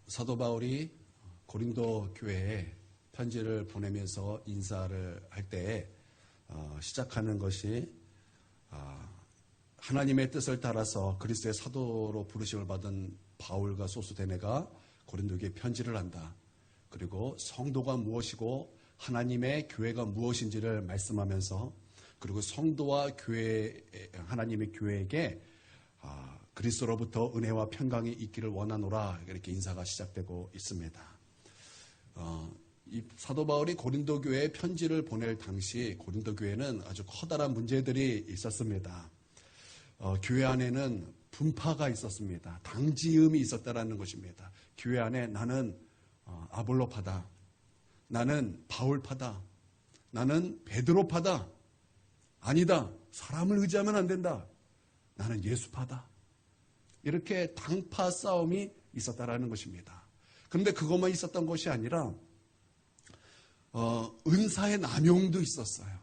사도 바울이 고린도 교회에 편지를 보내면서 인사를 할 때 시작하는 것이 하나님의 뜻을 따라서 그리스도의 사도로 부르심을 받은 바울과 소스데네가 고린도 교회에 편지를 한다. 그리고 성도가 무엇이고 하나님의 교회가 무엇인지를 말씀하면서 그리고 성도와 교회, 하나님의 교회에게 그리스도로부터 은혜와 평강이 있기를 원하노라 이렇게 인사가 시작되고 있습니다. 이 사도 바울이 고린도 교회에 편지를 보낼 당시 고린도 교회는 아주 커다란 문제들이 있었습니다. 교회 안에는 분파가 있었습니다. 당지음이 있었다라는 것입니다. 교회 안에 나는 아볼로파다, 나는 바울파다, 나는 베드로파다, 아니다, 사람을 의지하면 안 된다, 나는 예수파다. 이렇게 당파 싸움이 있었다라는 것입니다. 그런데 그것만 있었던 것이 아니라 은사의 남용도 있었어요.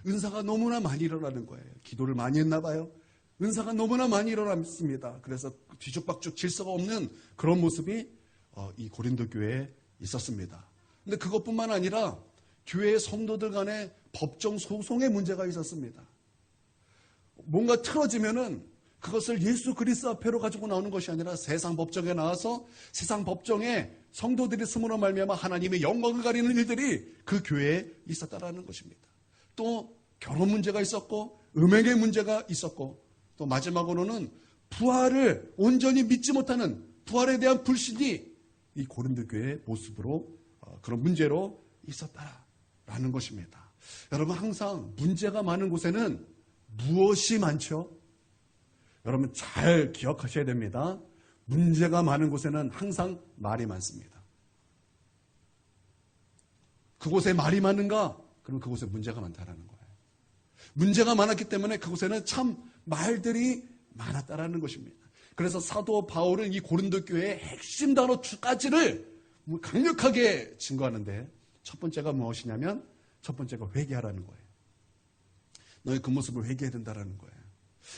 은사가 너무나 많이 일어나는 거예요. 기도를 많이 했나 봐요. 은사가 너무나 많이 일어났습니다. 그래서 뒤죽박죽 질서가 없는 그런 모습이 이 고린도 교회에 있었습니다. 근데 그것뿐만 아니라 교회의 성도들 간에 법정 소송의 문제가 있었습니다. 뭔가 틀어지면은 그것을 예수 그리스도 앞에로 가지고 나오는 것이 아니라 세상 법정에 나와서 세상 법정에 성도들이 스므로 말미암아 하나님의 영광을 가리는 일들이 그 교회에 있었다라는 것입니다. 또 결혼 문제가 있었고 음행의 문제가 있었고 또 마지막으로는 부활을 온전히 믿지 못하는 부활에 대한 불신이 이 고린도 교회의 모습으로 그런 문제로 있었다라는 것입니다. 여러분 항상 문제가 많은 곳에는 무엇이 많죠? 여러분 잘 기억하셔야 됩니다. 문제가 많은 곳에는 항상 말이 많습니다. 그곳에 말이 많은가? 그러면 그곳에 문제가 많다라는 거예요. 문제가 많았기 때문에 그곳에는 참 말들이 많았다라는 것입니다. 그래서 사도 바울은 이 고린도 교회의 핵심 단어까지를 강력하게 증거하는데 첫 번째가 무엇이냐면 첫 번째가 회개하라는 거예요. 너희 그 모습을 회개해야 된다라는 거예요.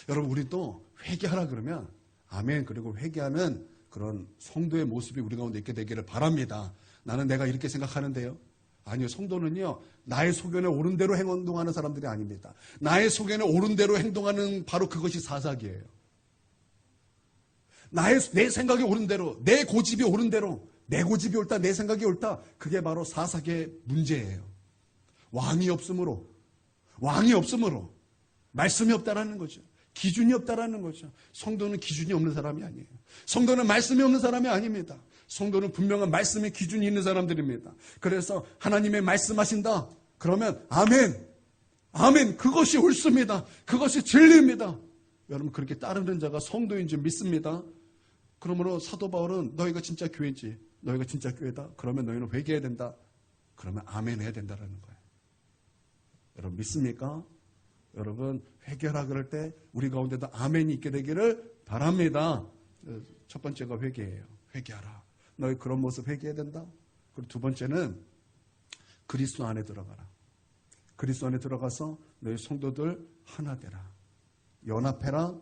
여러분 우리도 회개하라 그러면 아멘, 그리고 회개하는 그런 성도의 모습이 우리 가운데 있게 되기를 바랍니다. 나는 내가 이렇게 생각하는데요. 아니요, 성도는요 나의 소견에 옳은 대로 행동하는 사람들이 아닙니다. 나의 소견에 옳은 대로 행동하는 바로 그것이 사사기예요. 내 생각이 옳은 대로, 내 고집이 옳은 대로, 내 고집이 옳다, 내 생각이 옳다, 그게 바로 사사기의 문제예요. 왕이 없으므로 말씀이 없다라는 거죠. 기준이 없다라는 거죠. 성도는 기준이 없는 사람이 아니에요. 성도는 말씀이 없는 사람이 아닙니다. 성도는 분명한 말씀의 기준이 있는 사람들입니다. 그래서 하나님의 말씀하신다. 그러면 아멘, 아멘, 그것이 옳습니다. 그것이 진리입니다. 여러분 그렇게 따르는 자가 성도인 줄 믿습니다. 그러므로 사도 바울은 너희가 진짜 교회지, 너희가 진짜 교회다. 그러면 너희는 회개해야 된다. 그러면 아멘 해야 된다라는 거예요. 여러분 믿습니까? 여러분 회개하라 그럴 때 우리 가운데도 아멘이 있게 되기를 바랍니다. 첫 번째가 회개예요. 회개하라. 너희 그런 모습 회개해야 된다. 그리고 두 번째는 그리스도 안에 들어가라. 그리스도 안에 들어가서 너희 성도들 하나 되라. 연합해라.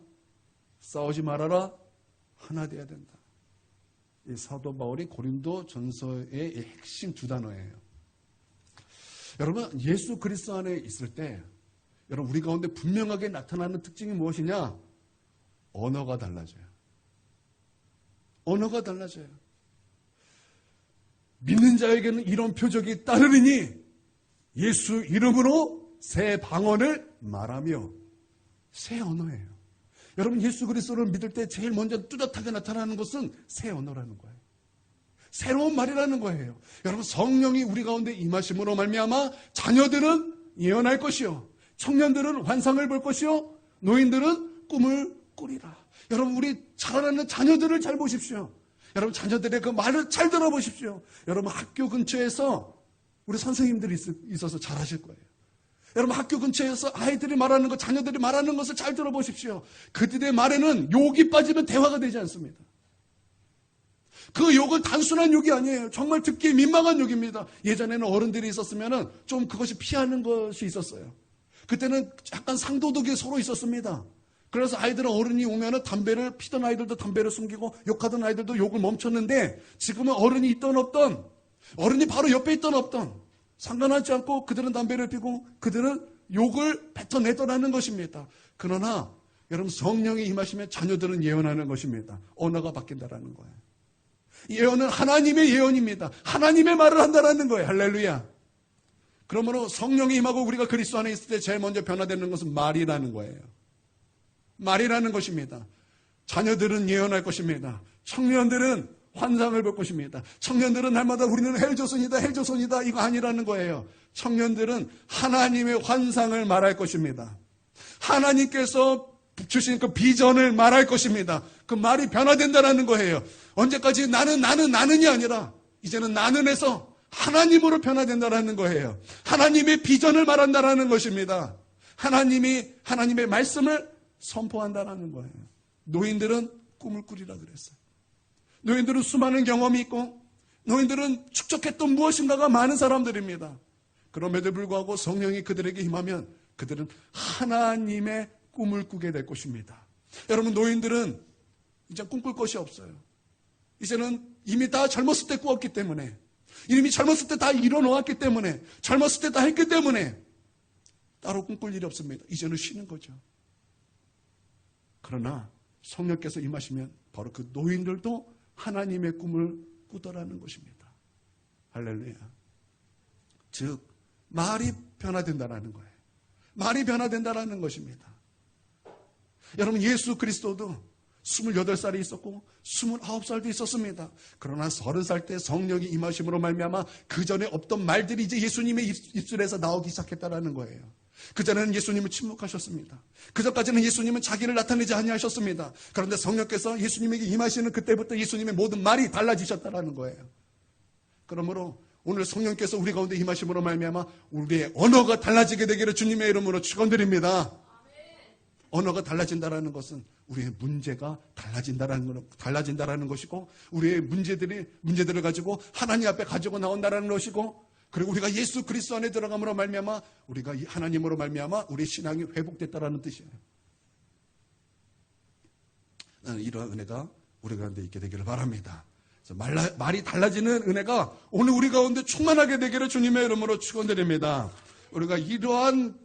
싸우지 말아라. 하나 되어야 된다. 이 사도 바울이 고린도 전서의 핵심 두 단어예요. 여러분 예수 그리스도 안에 있을 때 여러분 우리 가운데 분명하게 나타나는 특징이 무엇이냐? 언어가 달라져요. 언어가 달라져요. 믿는 자에게는 이런 표적이 따르리니 예수 이름으로 새 방언을 말하며. 새 언어예요. 여러분 예수 그리스도를 믿을 때 제일 먼저 뚜렷하게 나타나는 것은 새 언어라는 거예요. 새로운 말이라는 거예요. 여러분 성령이 우리 가운데 임하심으로 말미암아 자녀들은 예언할 것이요, 청년들은 환상을 볼 것이요, 노인들은 꿈을 꾸리라. 여러분 우리 자라나는 자녀들을 잘 보십시오. 여러분 자녀들의 그 말을 잘 들어보십시오. 여러분 학교 근처에서 우리 선생님들이 있어서 잘하실 거예요. 여러분 학교 근처에서 아이들이 말하는 것, 자녀들이 말하는 것을 잘 들어보십시오. 그들의 말에는 욕이 빠지면 대화가 되지 않습니다. 그 욕은 단순한 욕이 아니에요. 정말 듣기 민망한 욕입니다. 예전에는 어른들이 있었으면 좀 그것이 피하는 것이 있었어요. 그때는 약간 상도덕이 서로 있었습니다. 그래서 아이들은 어른이 오면은 담배를 피던 아이들도 담배를 숨기고 욕하던 아이들도 욕을 멈췄는데 지금은 어른이 있던 없던 어른이 바로 옆에 있던 없던 상관하지 않고 그들은 담배를 피고 그들은 욕을 뱉어내더라는 것입니다. 그러나 여러분 성령이 임하시면 자녀들은 예언하는 것입니다. 언어가 바뀐다라는 거예요. 예언은 하나님의 예언입니다. 하나님의 말을 한다라는 거예요. 할렐루야. 그러므로 성령이 임하고 우리가 그리스도 안에 있을 때 제일 먼저 변화되는 것은 말이라는 거예요. 말이라는 것입니다. 자녀들은 예언할 것입니다. 청년들은 환상을 볼 것입니다. 청년들은 날마다 우리는 헬조선이다 헬조선이다 이거 아니라는 거예요. 청년들은 하나님의 환상을 말할 것입니다. 하나님께서 주신 그 비전을 말할 것입니다. 그 말이 변화된다라는 거예요. 언제까지 나는이 아니라 이제는 나는에서 하나님으로 변화된다라는 거예요. 하나님의 비전을 말한다라는 것입니다. 하나님의 말씀을 선포한다라는 거예요. 노인들은 꿈을 꾸리라 그랬어요. 노인들은 수많은 경험이 있고 노인들은 축적했던 무엇인가가 많은 사람들입니다. 그럼에도 불구하고 성령이 그들에게 임하면 그들은 하나님의 꿈을 꾸게 될 것입니다. 여러분 노인들은 이제 꿈꿀 것이 없어요. 이제는 이미 다 젊었을 때 꾸었기 때문에 이미 젊었을 때 다 이뤄놓았기 때문에 젊었을 때 다 했기 때문에 따로 꿈꿀 일이 없습니다. 이제는 쉬는 거죠. 그러나 성령께서 임하시면 바로 그 노인들도 하나님의 꿈을 꾸더라는 것입니다. 할렐루야. 즉 말이 변화된다는 거예요. 말이 변화된다는 것입니다. 여러분 예수 그리스도도 28살이 있었고 29살도 있었습니다. 그러나 30살 때 성령이 임하심으로 말미암아 그 전에 없던 말들이 이제 예수님의 입술에서 나오기 시작했다는 거예요. 그전에는 예수님은 침묵하셨습니다. 그전까지는 예수님은 자기를 나타내지 아니하셨습니다. 그런데 성령께서 예수님에게 임하시는 그때부터 예수님의 모든 말이 달라지셨다는 거예요. 그러므로 오늘 성령께서 우리 가운데 임하심으로 말미암아 우리의 언어가 달라지게 되기를 주님의 이름으로 축원드립니다. 언어가 달라진다는 것은 우리의 문제가 달라진다는 것이고 우리의 문제들을 가지고 하나님 앞에 가지고 나온다는 것이고 그리고 우리가 예수 그리스도 안에 들어감으로 말미암아 우리가 하나님으로 말미암아 우리의 신앙이 회복됐다는 뜻이에요. 나는 이러한 은혜가 우리 가운데 있게 되기를 바랍니다. 그래서 말이 달라지는 은혜가 오늘 우리 가운데 충만하게 되기를 주님의 이름으로 축원드립니다. 우리가 이러한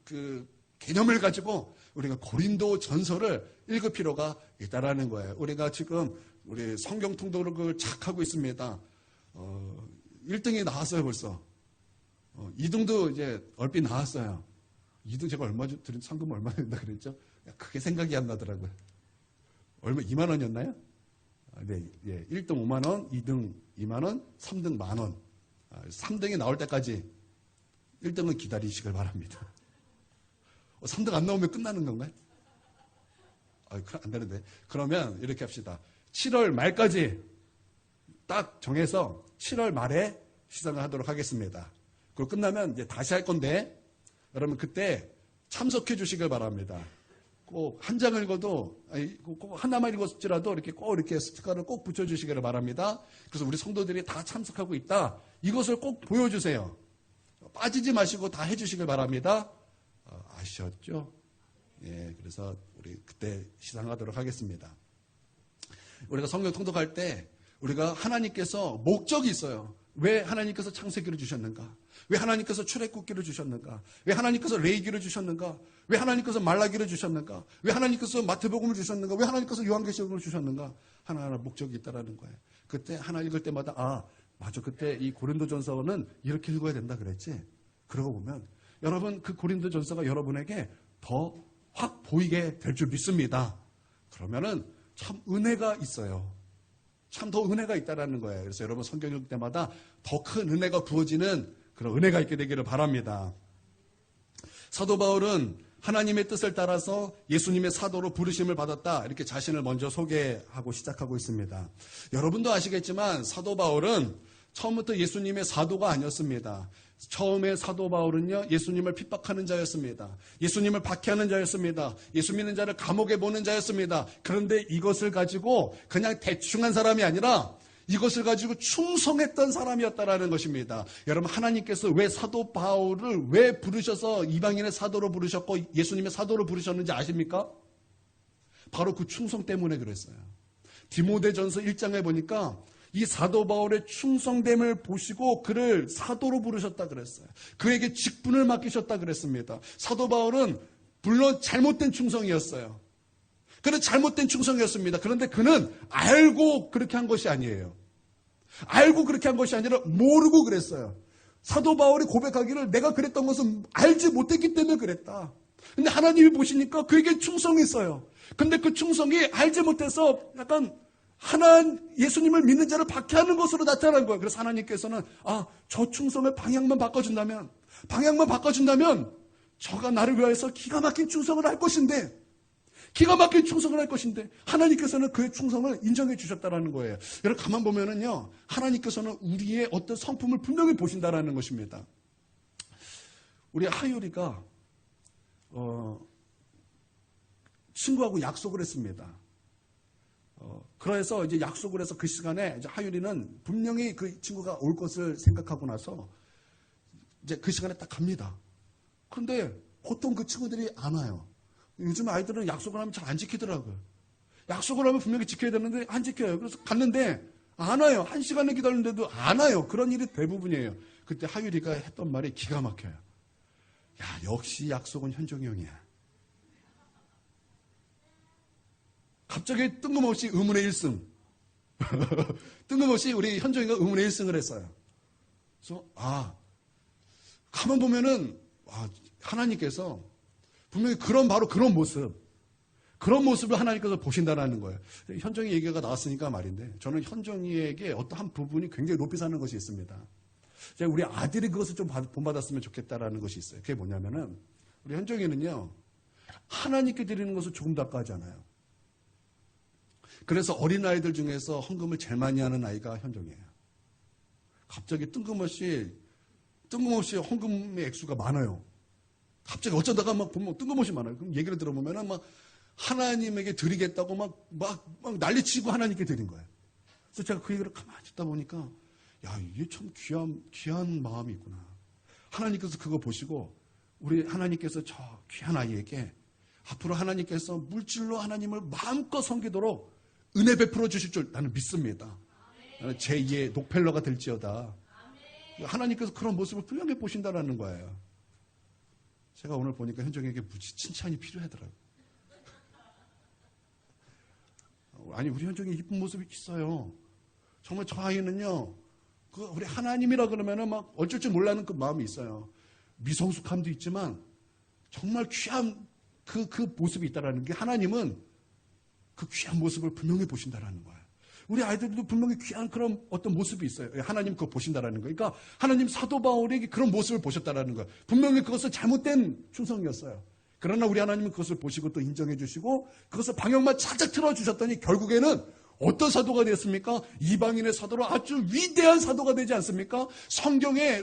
그 개념을 가지고 우리가 고린도 전서를 읽을 필요가 있다라는 거예요. 우리가 지금 우리 성경 통독을 착하고 있습니다. 1등이 나왔어요 벌써. 2등도 이제 얼핏 나왔어요. 2등 제가 상금 얼마 된다 그랬죠? 그게 생각이 안 나더라고요. 얼마 2만 원이었나요? 네, 예, 1등 5만 원, 2등 2만 원, 3등 만 원. 3등이 나올 때까지 1등은 기다리시길 바랍니다. 3등 안 나오면 끝나는 건가요? 안 되는데. 그러면 이렇게 합시다. 7월 말까지 딱 정해서 7월 말에 시상을 하도록 하겠습니다. 그리고 끝나면 이제 다시 할 건데 여러분 그때 참석해 주시길 바랍니다. 꼭 한 장 읽어도 꼭 하나만 읽었지라도 이렇게 스티커를 꼭 붙여주시기를 바랍니다. 그래서 우리 성도들이 다 참석하고 있다. 이것을 꼭 보여주세요. 빠지지 마시고 다 해주시길 바랍니다. 아셨죠? 예, 그래서 우리 그때 시상하도록 하겠습니다. 우리가 성경 통독할 때 우리가 하나님께서 목적이 있어요. 왜 하나님께서 창세기를 주셨는가? 왜 하나님께서 출애굽기를 주셨는가? 왜 하나님께서 레위기를 주셨는가? 왜 하나님께서 말라기를 주셨는가? 왜 하나님께서 마태복음을 주셨는가? 왜 하나님께서 요한계시록을 주셨는가? 하나하나 목적이 있다라는 거예요. 그때 하나 읽을 때마다 맞아 그때 이 고린도전서는 이렇게 읽어야 된다 그랬지? 그러고 보면 여러분 그 고린도전서가 여러분에게 더 확 보이게 될 줄 믿습니다. 그러면은 참 은혜가 있어요. 참 더 은혜가 있다라는 거예요. 그래서 여러분 성경 읽을 때마다 더 큰 은혜가 부어지는 그런 은혜가 있게 되기를 바랍니다. 사도 바울은 하나님의 뜻을 따라서 예수님의 사도로 부르심을 받았다. 이렇게 자신을 먼저 소개하고 시작하고 있습니다. 여러분도 아시겠지만 사도 바울은 처음부터 예수님의 사도가 아니었습니다. 처음에 사도 바울은요, 예수님을 핍박하는 자였습니다. 예수님을 박해하는 자였습니다. 예수 믿는 자를 감옥에 보는 자였습니다. 그런데 이것을 가지고 그냥 대충 한 사람이 아니라 이것을 가지고 충성했던 사람이었다라는 것입니다. 여러분 하나님께서 왜 사도 바울을 왜 부르셔서 이방인의 사도로 부르셨고 예수님의 사도로 부르셨는지 아십니까? 바로 그 충성 때문에 그랬어요. 디모데전서 1장에 보니까 이 사도 바울의 충성됨을 보시고 그를 사도로 부르셨다 그랬어요. 그에게 직분을 맡기셨다 그랬습니다. 사도 바울은 물론 잘못된 충성이었어요. 그는 잘못된 충성이었습니다. 그런데 그는 알고 그렇게 한 것이 아니에요. 알고 그렇게 한 것이 아니라 모르고 그랬어요. 사도 바울이 고백하기를 내가 그랬던 것은 알지 못했기 때문에 그랬다. 근데 하나님이 보시니까 그에게 충성이 있어요. 근데 그 충성이 알지 못해서 약간 예수님을 믿는 자를 박해하는 것으로 나타난 거예요. 그래서 하나님께서는 저 충성의 방향만 바꿔준다면 저가 나를 위하여서 기가 막힌 충성을 할 것인데 하나님께서는 그의 충성을 인정해 주셨다라는 거예요. 여러분 가만 보면은요, 하나님께서는 우리의 어떤 성품을 분명히 보신다라는 것입니다. 우리 하율이가 친구하고 약속을 했습니다. 그래서 이제 약속을 해서 그 시간에 이제 하율이는 분명히 그 친구가 올 것을 생각하고 나서 이제 그 시간에 딱 갑니다. 그런데 보통 그 친구들이 안 와요. 요즘 아이들은 약속을 하면 잘 안 지키더라고요. 약속을 하면 분명히 지켜야 되는데 안 지켜요. 그래서 갔는데 안 와요. 1시간을 기다리는데도 안 와요. 그런 일이 대부분이에요. 그때 하율이가 했던 말이 기가 막혀요. 야, 역시 약속은 현종이 형이야. 갑자기 뜬금없이 의문의 1승. 뜬금없이 우리 현종이가 의문의 1승을 했어요. 그래서 가만 보면은 하나님께서 분명히 바로 그런 모습을 하나님께서 보신다라는 거예요. 현종이 얘기가 나왔으니까 말인데, 저는 현종이에게 어떤 한 부분이 굉장히 높이 사는 것이 있습니다. 우리 아들이 그것을 좀 본받았으면 좋겠다라는 것이 있어요. 그게 뭐냐면은, 우리 현종이는요, 하나님께 드리는 것을 조금 더 아까워하잖아요. 그래서 어린아이들 중에서 헌금을 제일 많이 하는 아이가 현종이에요. 갑자기 뜬금없이 헌금의 액수가 많아요. 갑자기 어쩌다가 막 보면 뜬금없이 많아요. 그럼 얘기를 들어보면은 막 하나님에게 드리겠다고 막 난리치고 하나님께 드린 거예요. 그래서 제가 그 얘기를 가만히 듣다 보니까, 야, 이게 참 귀한 마음이 있구나. 하나님께서 그거 보시고, 우리 하나님께서 저 귀한 아이에게 앞으로 하나님께서 물질로 하나님을 마음껏 섬기도록 은혜 베풀어 주실 줄 나는 믿습니다. 나는 제2의 녹펠러가 될지어다. 하나님께서 그런 모습을 분명히 보신다라는 거예요. 제가 오늘 보니까 현정에게 무지 칭찬이 필요하더라고요. 아니, 우리 현정이 이쁜 모습이 있어요. 정말 저 아이는요, 우리 하나님이라 그러면은 막 어쩔 줄 몰라는 그 마음이 있어요. 미성숙함도 있지만 정말 귀한 그 모습이 있다라는 게, 하나님은 그 귀한 모습을 분명히 보신다라는 거예요. 우리 아이들도 분명히 귀한 그런 어떤 모습이 있어요. 하나님 그거 보신다라는 거예요. 그러니까 하나님 사도 바울에게 그런 모습을 보셨다라는 거예요. 분명히 그것은 잘못된 충성이었어요. 그러나 우리 하나님은 그것을 보시고 또 인정해 주시고 그것을 방향만 착착 틀어주셨더니 결국에는 어떤 사도가 되었습니까? 이방인의 사도로 아주 위대한 사도가 되지 않습니까? 성경에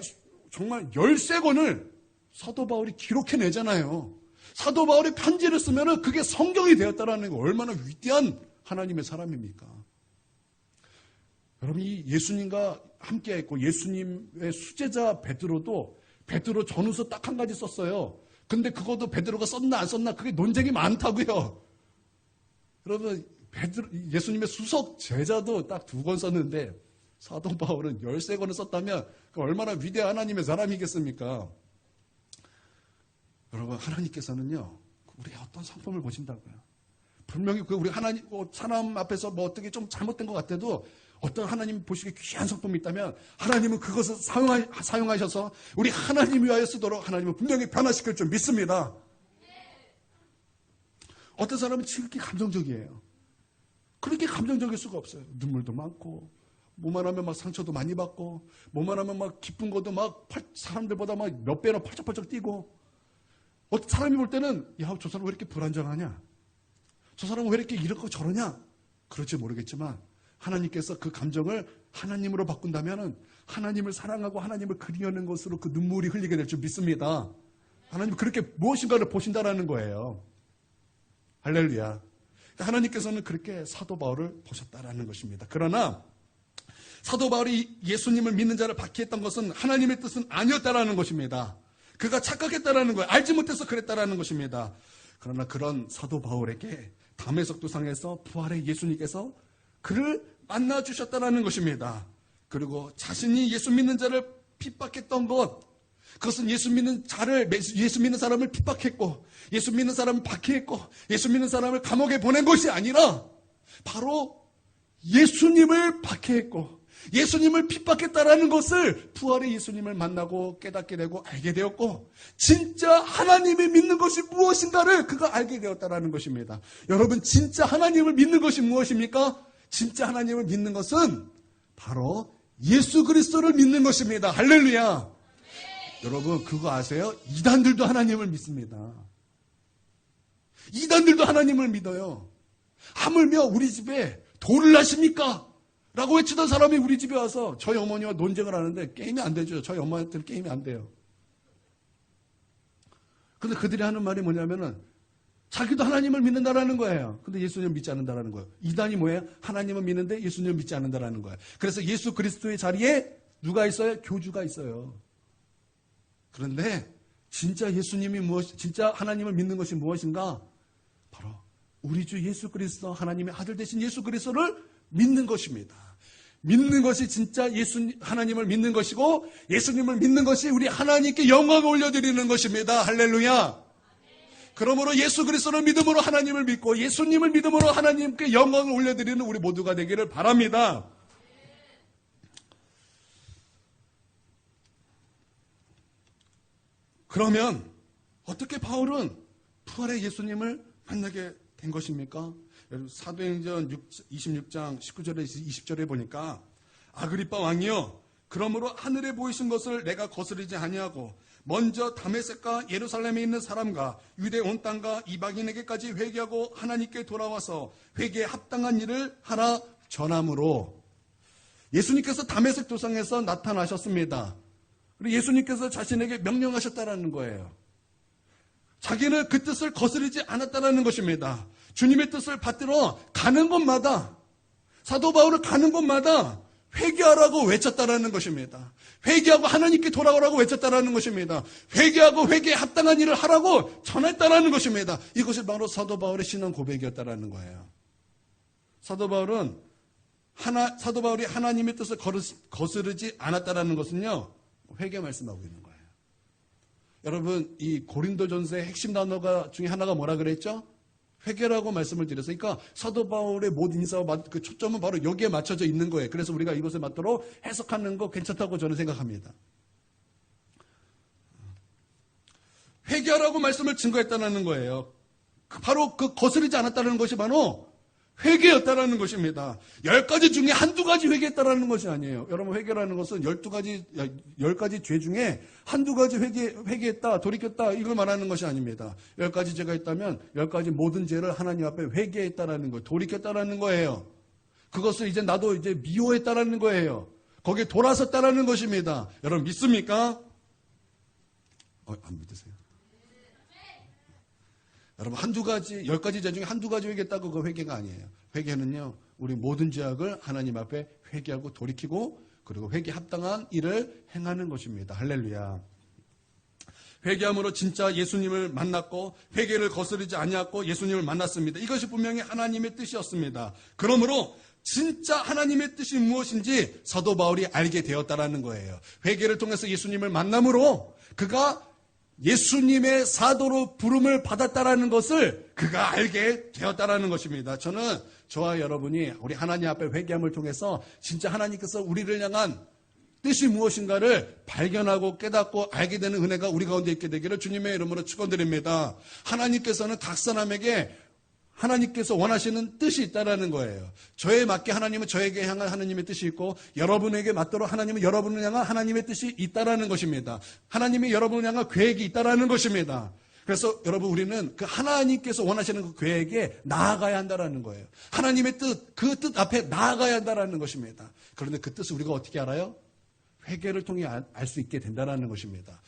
정말 13권을 사도 바울이 기록해내잖아요. 사도 바울이 편지를 쓰면 그게 성경이 되었다라는 거, 얼마나 위대한 하나님의 사람입니까? 여러분, 이 예수님과 함께 했고 예수님의 수제자 베드로 전후서 딱 한 가지 썼어요. 근데 그것도 베드로가 썼나 안 썼나 그게 논쟁이 많다고요. 여러분, 예수님의 수석 제자도 딱 2권 썼는데 사도 바울은 13권을 썼다면 얼마나 위대한 하나님의 사람이겠습니까? 여러분, 하나님께서는요, 우리의 어떤 성품을 보신다고요. 분명히 우리 하나님, 사람 앞에서 뭐 어떻게 좀 잘못된 것 같아도 어떤 하나님 보시기에 귀한 성품이 있다면 하나님은 그것을 사용하셔서 우리 하나님 위하여 쓰도록 하나님은 분명히 변화시킬 줄 믿습니다. 어떤 사람은 지극히 감정적이에요. 그렇게 감정적일 수가 없어요. 눈물도 많고, 뭐만 하면 막 상처도 많이 받고, 뭐만 하면 막 기쁜 것도 막 사람들보다 막 몇 배나 펄쩍펄쩍 뛰고, 어떤 사람이 볼 때는, 야, 저 사람 왜 이렇게 불안정하냐? 저 사람은 왜 이렇게 이렇고 저러냐? 그럴지 모르겠지만, 하나님께서 그 감정을 하나님으로 바꾼다면은, 하나님을 사랑하고 하나님을 그리려는 것으로 그 눈물이 흘리게 될 줄 믿습니다. 하나님은 그렇게 무엇인가를 보신다라는 거예요. 할렐루야. 하나님께서는 그렇게 사도 바울을 보셨다라는 것입니다. 그러나 사도 바울이 예수님을 믿는 자를 박해했던 것은 하나님의 뜻은 아니었다라는 것입니다. 그가 착각했다라는 거예요. 알지 못해서 그랬다라는 것입니다. 그러나 그런 사도 바울에게 담에석 도상에서 부활의 예수님께서 그를 만나 주셨다는 것입니다. 그리고 자신이 예수 믿는 자를 핍박했던 것, 그것은 예수 믿는 사람을 핍박했고, 예수 믿는 사람을 박해했고, 예수 믿는 사람을 감옥에 보낸 것이 아니라 바로 예수님을 박해했고 예수님을 핍박했다라는 것을 부활의 예수님을 만나고 깨닫게 되고 알게 되었고, 진짜 하나님이 믿는 것이 무엇인가를 그가 알게 되었다라는 것입니다. 여러분, 진짜 하나님을 믿는 것이 무엇입니까? 진짜 하나님을 믿는 것은 바로 예수 그리스도를 믿는 것입니다. 할렐루야. 여러분, 그거 아세요? 이단들도 하나님을 믿습니다. 이단들도 하나님을 믿어요. 하물며 우리 집에 돌을 나십니까? 라고 외치던 사람이 우리 집에 와서 저희 어머니와 논쟁을 하는데 게임이 안 되죠. 저희 엄마한테는 게임이 안 돼요. 근데 그들이 하는 말이 뭐냐면은 자기도 하나님을 믿는다라는 거예요. 근데 예수님을 믿지 않는다라는 거예요. 이단이 뭐예요? 하나님은 믿는데 예수님을 믿지 않는다라는 거예요. 그래서 예수 그리스도의 자리에 누가 있어요? 교주가 있어요. 그런데 진짜 진짜 하나님을 믿는 것이 무엇인가? 바로 우리 주 예수 그리스도, 하나님의 아들 되신 예수 그리스도를 믿는 것입니다. 믿는 것이 진짜 하나님을 믿는 것이고, 예수님을 믿는 것이 우리 하나님께 영광을 올려드리는 것입니다. 할렐루야. 그러므로 예수 그리스도를 믿음으로 하나님을 믿고 예수님을 믿음으로 하나님께 영광을 올려드리는 우리 모두가 되기를 바랍니다. 그러면 어떻게 바울은 부활의 예수님을 만나게 된 것입니까? 사도행전 26장 19절에 20절에 보니까 아그리빠 왕이여, 그러므로 하늘에 보이신 것을 내가 거스르지 아니하고 먼저 다메섹과 예루살렘에 있는 사람과 유대 온 땅과 이방인에게까지 회개하고 하나님께 돌아와서 회개에 합당한 일을 하라 전함으로. 예수님께서 다메섹 도상에서 나타나셨습니다. 그리고 예수님께서 자신에게 명령하셨다라는 거예요. 자기는 그 뜻을 거스르지 않았다라는 것입니다. 주님의 뜻을 받들어 가는 곳마다, 사도 바울을 가는 곳마다 회개하라고 외쳤다라는 것입니다. 회개하고 하나님께 돌아오라고 외쳤다라는 것입니다. 회개하고 회개에 합당한 일을 하라고 전했다라는 것입니다. 이것이 바로 사도 바울의 신앙 고백이었다라는 거예요. 사도 바울이 하나님의 뜻을 거스르지 않았다라는 것은요, 회개 말씀하고 있는 거예요. 여러분, 이 고린도전서의 핵심 단어가 중에 하나가 뭐라 그랬죠? 회개라고 말씀을 드렸어요. 그러니까 사도 바울의 모든 인사와 그 초점은 바로 여기에 맞춰져 있는 거예요. 그래서 우리가 이것에 맞도록 해석하는 거 괜찮다고 저는 생각합니다. 회개하라고 말씀을 증거했다는 거예요. 바로 그 거스르지 않았다는 것이 바로 회개였다라는 것입니다. 10가지 중에 한두 가지 회개했다라는 것이 아니에요. 여러분, 회개라는 것은 10가지 죄 중에 한두 가지 회개했다, 돌이켰다, 이걸 말하는 것이 아닙니다. 10가지 죄가 있다면 10가지 모든 죄를 하나님 앞에 회개했다라는 거예요. 돌이켰다라는 거예요. 그것을 이제 나도 이제 미워했다라는 거예요. 거기에 돌아섰다라는 것입니다. 여러분, 믿습니까? 안 믿으세요? 여러분, 10가지 죄 중에 한두 가지 회개했다고 그 회개가 아니에요. 회개는요, 우리 모든 죄악을 하나님 앞에 회개하고 돌이키고, 그리고 회개 합당한 일을 행하는 것입니다. 할렐루야. 회개함으로 진짜 예수님을 만났고, 회개를 거스르지 아니하고 예수님을 만났습니다. 이것이 분명히 하나님의 뜻이었습니다. 그러므로 진짜 하나님의 뜻이 무엇인지 사도 바울이 알게 되었다라는 거예요. 회개를 통해서 예수님을 만남으로 그가 예수님의 사도로 부름을 받았다라는 것을 그가 알게 되었다라는 것입니다. 저는 저와 여러분이 우리 하나님 앞에 회개함을 통해서 진짜 하나님께서 우리를 향한 뜻이 무엇인가를 발견하고 깨닫고 알게 되는 은혜가 우리 가운데 있게 되기를 주님의 이름으로 축원드립니다. 하나님께서는 각 사람에게 하나님께서 원하시는 뜻이 있다라는 거예요. 저에 맞게 하나님은 저에게 향한 하나님의 뜻이 있고, 여러분에게 맞도록 하나님은 여러분을 향한 하나님의 뜻이 있다라는 것입니다. 하나님이 여러분을 향한 계획이 있다라는 것입니다. 그래서 여러분, 우리는 그 하나님께서 원하시는 그 계획에 나아가야 한다라는 거예요. 하나님의 뜻, 그 뜻 앞에 나아가야 한다라는 것입니다. 그런데 그 뜻을 우리가 어떻게 알아요? 회개를 통해 알 수 있게 된다라는 것입니다.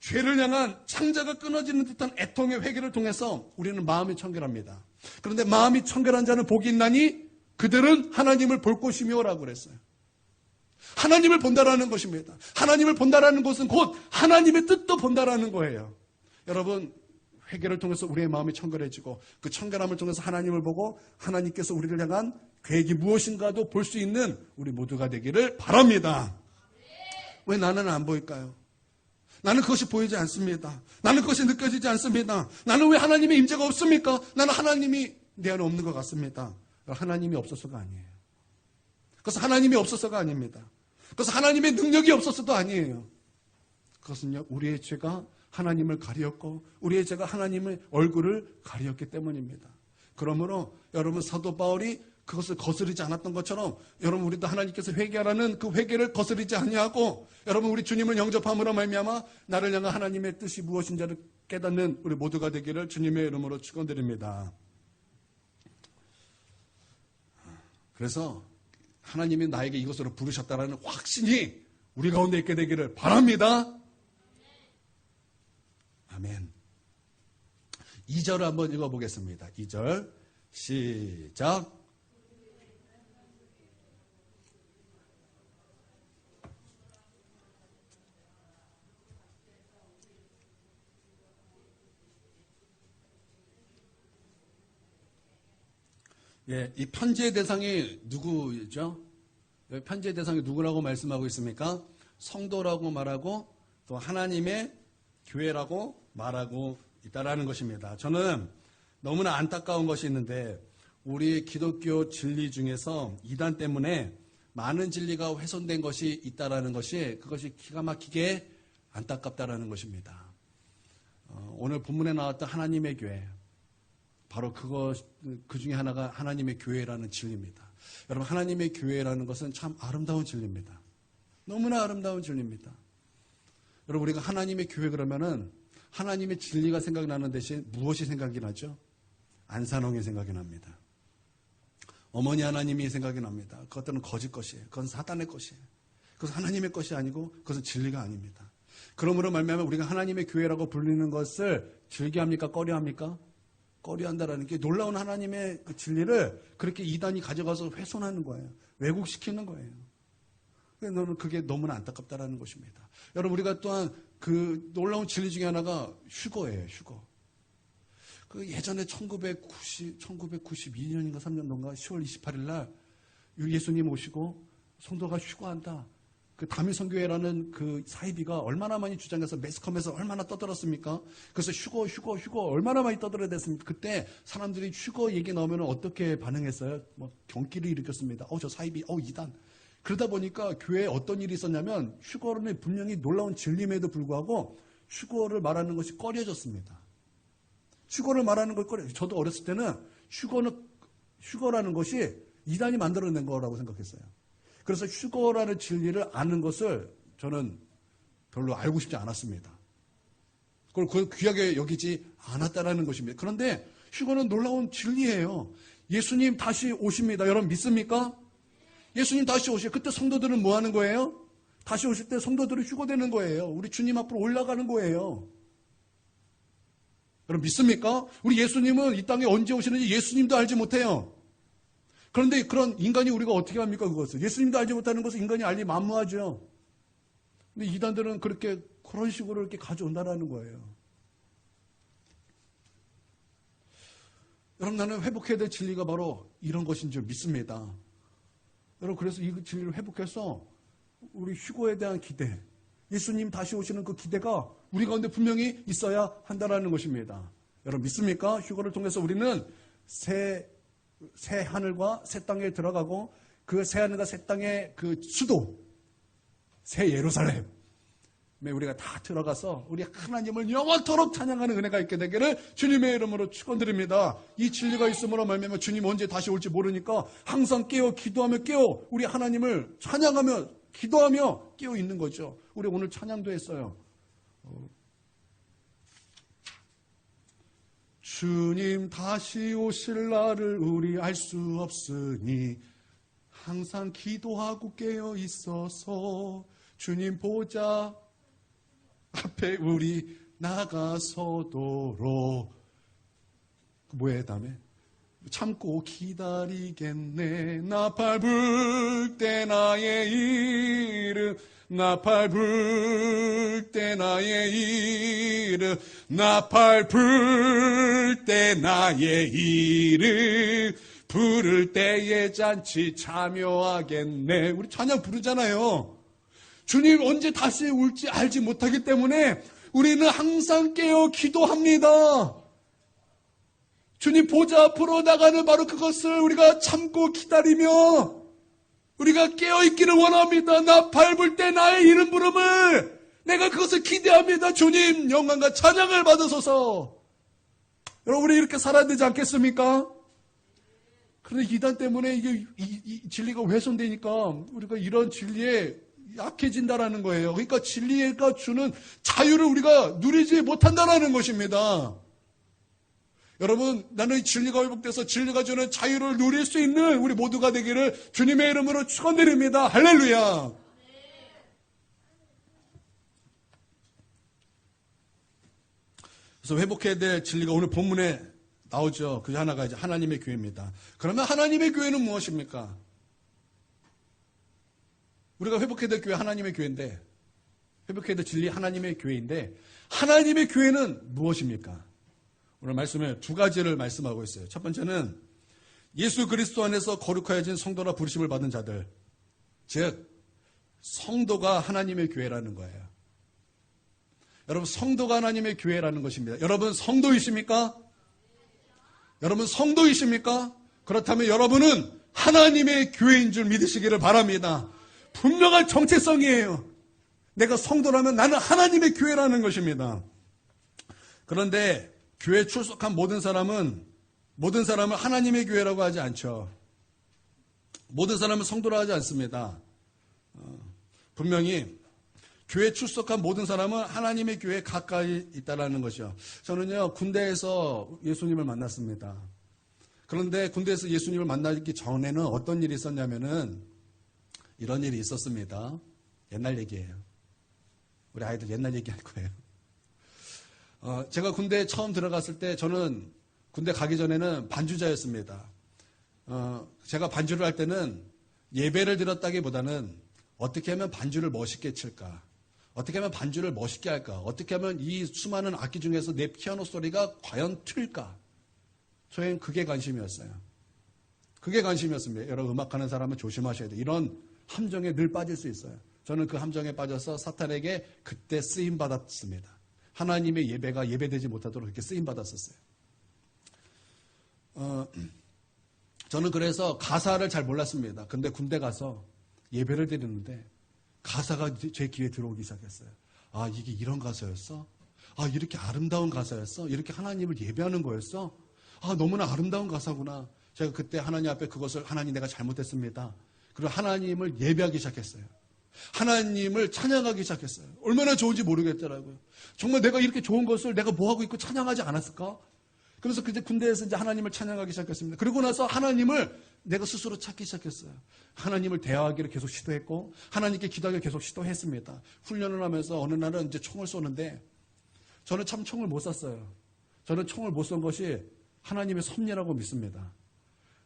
죄를 향한 창자가 끊어지는 듯한 애통의 회개를 통해서 우리는 마음이 청결합니다. 그런데 마음이 청결한 자는 복이 있나니 그들은 하나님을 볼 것이며라고 그랬어요. 하나님을 본다라는 것입니다. 하나님을 본다라는 것은 곧 하나님의 뜻도 본다라는 거예요. 여러분, 회개를 통해서 우리의 마음이 청결해지고 그 청결함을 통해서 하나님을 보고 하나님께서 우리를 향한 계획이 무엇인가도 볼 수 있는 우리 모두가 되기를 바랍니다. 왜 나는 안 보일까요? 나는 그것이 보이지 않습니다. 나는 그것이 느껴지지 않습니다. 나는 왜 하나님의 임재가 없습니까? 나는 하나님이 내 안에 없는 것 같습니다. 하나님이 없어서가 아니에요. 그것은 하나님이 없어서가 아닙니다. 그것은 하나님의 능력이 없어서도 아니에요. 그것은요, 우리의 죄가 하나님을 가리었고 우리의 죄가 하나님의 얼굴을 가리었기 때문입니다. 그러므로 여러분, 사도 바울이 그것을 거스르지 않았던 것처럼 여러분, 우리도 하나님께서 회개하라는 그 회개를 거스르지 아니하고 여러분, 우리 주님을 영접함으로 말미암아 나를 향한 하나님의 뜻이 무엇인지를 깨닫는 우리 모두가 되기를 주님의 이름으로 축원드립니다. 그래서 하나님이 나에게 이것으로 부르셨다라는 확신이 우리 가운데 있게 되기를 바랍니다. 아멘. 2절 한번 읽어보겠습니다. 2절 시작. 예, 이 편지의 대상이 누구죠? 편지의 대상이 누구라고 말씀하고 있습니까? 성도라고 말하고 또 하나님의 교회라고 말하고 있다라는 것입니다. 저는 너무나 안타까운 것이 있는데 우리 기독교 진리 중에서 이단 때문에 많은 진리가 훼손된 것이 있다라는 것이 그것이 기가 막히게 안타깝다라는 것입니다. 오늘 본문에 나왔던 하나님의 교회, 바로 그 중에 하나가 하나님의 교회라는 진리입니다. 여러분, 하나님의 교회라는 것은 참 아름다운 진리입니다. 너무나 아름다운 진리입니다. 여러분, 우리가 하나님의 교회 그러면은 하나님의 진리가 생각나는 대신 무엇이 생각이 나죠? 안산홍이 생각이 납니다. 어머니 하나님이 생각이 납니다. 그것들은 거짓 것이에요. 그건 사단의 것이에요. 그것은 하나님의 것이 아니고 그것은 진리가 아닙니다. 그러므로 말미암아 우리가 하나님의 교회라고 불리는 것을 즐겨합니까? 꺼려합니까? 꺼려한다라는 게 놀라운 하나님의 그 진리를 그렇게 이단이 가져가서 훼손하는 거예요. 왜곡시키는 거예요. 너는 그게 너무나 안타깝다라는 것입니다. 여러분, 우리가 또한 그 놀라운 진리 중에 하나가 휴거예요. 휴거. 그 예전에 1992년인가 3년도인가 10월 28일 날 예수님 오시고 성도가 휴거한다. 그 다미성교회라는 그 사이비가 얼마나 많이 주장해서 매스컴에서 얼마나 떠들었습니까? 그래서 휴거 얼마나 많이 떠들어댔습니까? 그때 사람들이 휴거 얘기 나오면 어떻게 반응했어요? 뭐 경기를 일으켰습니다. 저 사이비, 이단. 그러다 보니까 교회에 어떤 일이 있었냐면 휴거는 분명히 놀라운 진리임에도 불구하고 휴거를 말하는 것이 꺼려졌습니다. 휴거를 말하는 걸 꺼려. 저도 어렸을 때는 휴거라는 것이 이단이 만들어낸 거라고 생각했어요. 그래서 휴거라는 진리를 아는 것을 저는 별로 알고 싶지 않았습니다. 그걸 귀하게 여기지 않았다라는 것입니다. 그런데 휴거는 놀라운 진리예요. 예수님 다시 오십니다. 여러분 믿습니까? 예수님 다시 오시요. 그때 성도들은 뭐 하는 거예요? 다시 오실 때 성도들은 휴거되는 거예요. 우리 주님 앞으로 올라가는 거예요. 여러분 믿습니까? 우리 예수님은 이 땅에 언제 오시는지 예수님도 알지 못해요. 그런데 그런 인간이 우리가 어떻게 합니까, 그것을? 예수님도 알지 못하는 것을 인간이 알리 만무하죠. 근데 이단들은 그런 식으로 이렇게 가져온다라는 거예요. 여러분, 나는 회복해야 될 진리가 바로 이런 것인 줄 믿습니다. 여러분, 그래서 이 진리를 회복해서 우리 휴거에 대한 기대, 예수님 다시 오시는 그 기대가 우리 가운데 분명히 있어야 한다라는 것입니다. 여러분 믿습니까? 휴거를 통해서 우리는 새 하늘과 새 땅에 들어가고 그 새 하늘과 새 땅의 그 수도 새 예루살렘에 우리가 다 들어가서 우리 하나님을 영원토록 찬양하는 은혜가 있게 되기를 주님의 이름으로 축원드립니다. 이 진리가 있음으로 말미암아 주님 언제 다시 올지 모르니까 항상 깨어 기도하며 깨어 우리 하나님을 찬양하며 기도하며 깨어 있는 거죠. 우리 오늘 찬양도 했어요. 주님 다시 오실 날을 우리 알 수 없으니 항상 기도하고 깨어 있어서 주님 보좌 앞에 우리 나가서도록 뭐예요 다음에? 참고 기다리겠네. 나 밟을 때 나의 이름 나팔 불 때 나의 이름, 나팔 불 때 나의 이름, 부를 때에 잔치 참여하겠네. 우리 찬양 부르잖아요. 주님 언제 다시 올지 알지 못하기 때문에 우리는 항상 깨어 기도합니다. 주님 보좌 앞으로 나가는 바로 그것을 우리가 참고 기다리며 우리가 깨어있기를 원합니다. 나팔 불 때 나의 이름 부름을 내가 그것을 기대합니다. 주님 영광과 찬양을 받으소서. 여러분 우리 이렇게 살아야 되지 않겠습니까? 그런데 이단 때문에 이게 이 진리가 훼손되니까 우리가 이런 진리에 약해진다라는 거예요. 그러니까 진리가 주는 자유를 우리가 누리지 못한다라는 것입니다. 여러분 나는 진리가 회복돼서 진리가 주는 자유를 누릴 수 있는 우리 모두가 되기를 주님의 이름으로 축원드립니다. 할렐루야. 그래서 회복해야 될 진리가 오늘 본문에 나오죠. 그 하나가 이제 하나님의 교회입니다. 그러면 하나님의 교회는 무엇입니까? 우리가 회복해야 될 교회 하나님의 교회인데, 회복해야 될 진리 하나님의 교회인데, 하나님의 교회는 무엇입니까? 오늘 말씀에 두 가지를 말씀하고 있어요. 첫 번째는 예수 그리스도 안에서 거룩하여진 성도나 부르심을 받은 자들, 즉 성도가 하나님의 교회라는 거예요. 여러분 성도가 하나님의 교회라는 것입니다. 여러분 성도이십니까? 여러분 성도이십니까? 그렇다면 여러분은 하나님의 교회인 줄 믿으시기를 바랍니다. 분명한 정체성이에요. 내가 성도라면 나는 하나님의 교회라는 것입니다. 그런데 교회에 출석한 모든 사람을 하나님의 교회라고 하지 않죠. 모든 사람은 성도라 하지 않습니다. 분명히 교회에 출석한 모든 사람은 하나님의 교회에 가까이 있다는 것이요. 저는요 군대에서 예수님을 만났습니다. 그런데 군대에서 예수님을 만나기 전에는 어떤 일이 있었냐면은 이런 일이 있었습니다. 옛날 얘기예요. 우리 아이들 옛날 얘기할 거예요. 제가 군대에 처음 들어갔을 때 저는 군대 가기 전에는 반주자였습니다. 제가 반주를 할 때는 예배를 드렸다기보다는 어떻게 하면 반주를 멋있게 칠까? 어떻게 하면 반주를 멋있게 할까? 어떻게 하면 이 수많은 악기 중에서 내 피아노 소리가 과연 틀까? 저희는 그게 관심이었어요. 그게 관심이었습니다. 여러분 음악하는 사람은 조심하셔야 돼요. 이런 함정에 늘 빠질 수 있어요. 저는 그 함정에 빠져서 사탄에게 그때 쓰임받았습니다. 하나님의 예배가 예배되지 못하도록 그렇게 쓰임받았었어요. 저는 그래서 가사를 잘 몰랐습니다. 근데 군대 가서 예배를 드리는데 가사가 제 귀에 들어오기 시작했어요. 아, 이게 이런 가사였어? 아, 이렇게 아름다운 가사였어? 이렇게 하나님을 예배하는 거였어? 아, 너무나 아름다운 가사구나. 제가 그때 하나님 앞에 그것을 하나님 내가 잘못했습니다. 그리고 하나님을 예배하기 시작했어요. 하나님을 찬양하기 시작했어요. 얼마나 좋은지 모르겠더라고요. 정말 내가 이렇게 좋은 것을 내가 뭐하고 있고 찬양하지 않았을까? 그래서 이제 군대에서 이제 하나님을 찬양하기 시작했습니다. 그리고 나서 하나님을 내가 스스로 찾기 시작했어요. 하나님을 대화하기를 계속 시도했고, 하나님께 기도하기를 계속 시도했습니다. 훈련을 하면서 어느 날은 이제 총을 쏘는데, 저는 참 총을 못 쐈어요. 저는 총을 못 쏜 것이 하나님의 섭리라고 믿습니다.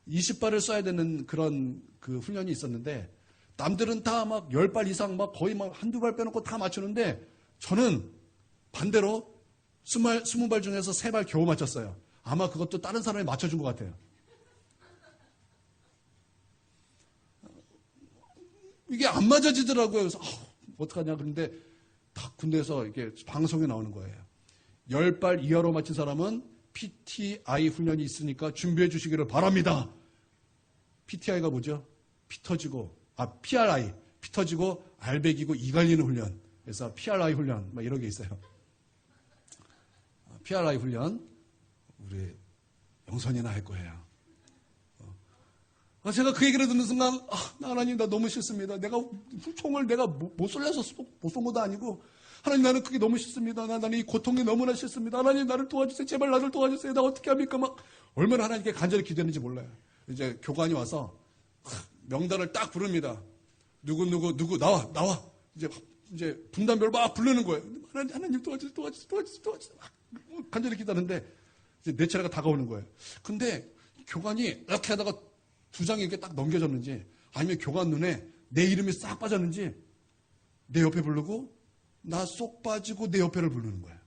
20발을 쏴야 되는 그런 그 훈련이 있었는데, 남들은 다 막 10발 이상 막 거의 막 한두 발 빼놓고 다 맞추는데, 저는 반대로 20발 중에서 3발 겨우 맞췄어요. 아마 그것도 다른 사람이 맞춰준 것 같아요. 이게 안 맞아지더라고요. 그래서 어떡하냐. 그런데 딱 군대에서 이게 방송에 나오는 거예요. 10발 이하로 맞힌 사람은 PTI 훈련이 있으니까 준비해 주시기를 바랍니다. PTI가 뭐죠? 피 터지고, PRI, 피 터지고 알배기고 이 갈리는 훈련. 그래서 PRI 훈련 막 이런 게 있어요. PRI 훈련 우리 영선이나 할 거예요. 제가 그 얘기를 듣는 순간 하나님 나 너무 싫습니다. 내가 총을 내가 못 쏠려서 못 쏜 것도 아니고 하나님 나는 그게 너무 싫습니다. 나는 이 고통이 너무나 싫습니다. 하나님 나를 도와주세요. 제발 나를 도와주세요. 나 어떻게 합니까? 막 얼마나 하나님께 간절히 기도했는지 몰라요. 이제 교관이 와서 명단을 딱 부릅니다. 누구 나와. 이제 분단별로 막 부르는 거예요. 하나님 도와주세요. 막 간절히 기도하는데 이제 내 차례가 다가오는 거예요. 근데 교관이 이렇게 하다가 두 장이 이렇게 딱 넘겨졌는지 아니면 교관 눈에 내 이름이 싹 빠졌는지 내 옆에 부르고 나 쏙 빠지고 내 옆에를 부르는 거예요.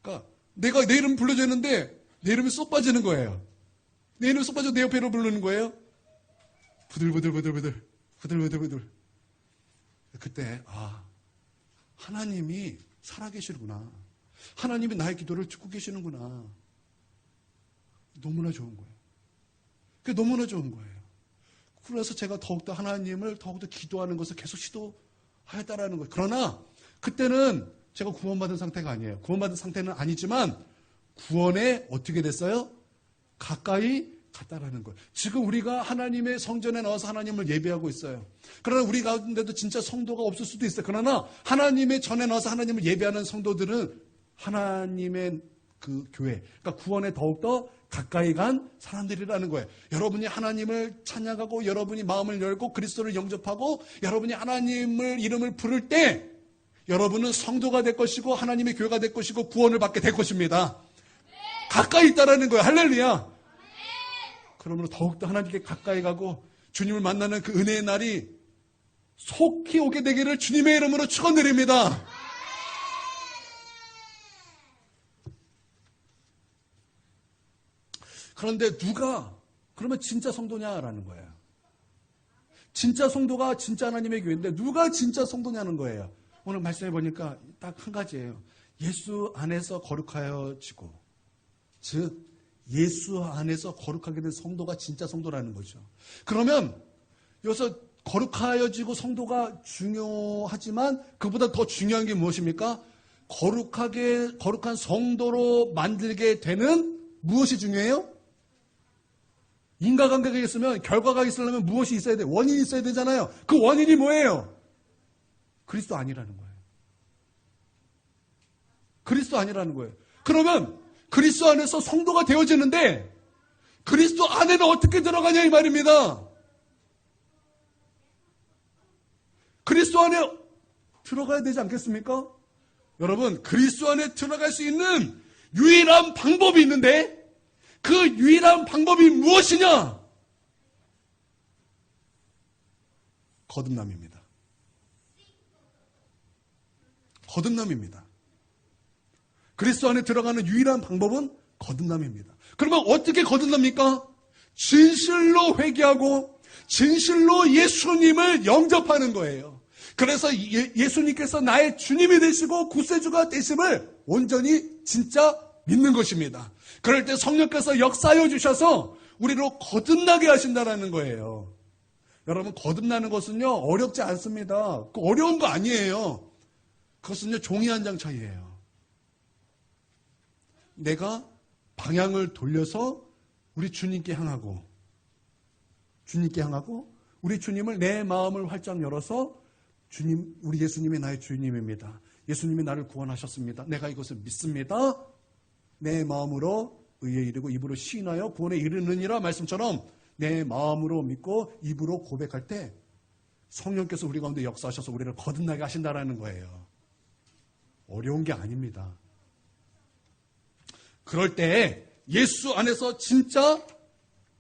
그러니까 내가 내 이름 불러져 있는데 내 이름이 쏙 빠지는 거예요. 내 이름이 쏙 빠져 내 옆에를 부르는 거예요. 부들부들부들부들 부들부들부들. 그때 하나님이 살아계시는구나. 하나님이 나의 기도를 듣고 계시는구나. 너무나 좋은 거예요. 그게 너무나 좋은 거예요. 그래서 제가 더욱더 하나님을 더욱더 기도하는 것을 계속 시도하였다라는 거예요. 그러나 그때는 제가 구원받은 상태가 아니에요. 구원받은 상태는 아니지만 구원에 어떻게 됐어요? 가까이 갔다라는 거예요. 지금 우리가 하나님의 성전에 나와서 하나님을 예배하고 있어요. 그러나 우리 가운데도 진짜 성도가 없을 수도 있어요. 그러나 하나님의 전에 나와서 하나님을 예배하는 성도들은 하나님의 그 교회, 그러니까 구원에 더욱더 가까이 간 사람들이라는 거예요. 여러분이 하나님을 찬양하고 여러분이 마음을 열고 그리스도를 영접하고 여러분이 하나님을 이름을 부를 때 여러분은 성도가 될 것이고 하나님의 교회가 될 것이고 구원을 받게 될 것입니다. 가까이 있다라는 거예요. 할렐루야. 그러므로 더욱더 하나님께 가까이 가고 주님을 만나는 그 은혜의 날이 속히 오게 되기를 주님의 이름으로 축원드립니다. 그런데 누가 그러면 진짜 성도냐라는 거예요. 진짜 성도가 진짜 하나님의 교회인데 누가 진짜 성도냐는 거예요. 오늘 말씀해 보니까 딱 한 가지예요. 예수 안에서 거룩하여지고, 즉 예수 안에서 거룩하게 된 성도가 진짜 성도라는 거죠. 그러면 여기서 거룩하여지고 성도가 중요하지만 그보다 더 중요한 게 무엇입니까? 거룩한 성도로 만들게 되는 무엇이 중요해요? 인과관계가 있으면 결과가 있으려면 무엇이 있어야 돼요? 원인이 있어야 되잖아요. 그 원인이 뭐예요? 그리스도 아니라는 거예요. 그리스도 아니라는 거예요. 그러면 그리스도 안에서 성도가 되어지는데 그리스도 안에는 어떻게 들어가냐 이 말입니다. 그리스도 안에 들어가야 되지 않겠습니까? 여러분, 그리스도 안에 들어갈 수 있는 유일한 방법이 있는데 그 유일한 방법이 무엇이냐? 거듭남입니다. 거듭남입니다. 그리스도 안에 들어가는 유일한 방법은 거듭남입니다. 그러면 어떻게 거듭납니까? 진실로 회개하고 진실로 예수님을 영접하는 거예요. 그래서 예수님께서 나의 주님이 되시고 구세주가 되심을 온전히 진짜 믿는 것입니다. 그럴 때 성령께서 역사하여 주셔서 우리로 거듭나게 하신다는 거예요. 여러분, 거듭나는 것은요 어렵지 않습니다. 어려운 거 아니에요. 그것은요 종이 한 장 차이예요. 내가 방향을 돌려서 우리 주님께 향하고 우리 주님을 내 마음을 활짝 열어서 주님, 우리 예수님이 나의 주님입니다. 예수님이 나를 구원하셨습니다. 내가 이것을 믿습니다. 내 마음으로 의에 이르고 입으로 시인하여 구원에 이르느니라 말씀처럼 내 마음으로 믿고 입으로 고백할 때 성령께서 우리 가운데 역사하셔서 우리를 거듭나게 하신다라는 거예요. 어려운 게 아닙니다. 그럴 때 예수 안에서 진짜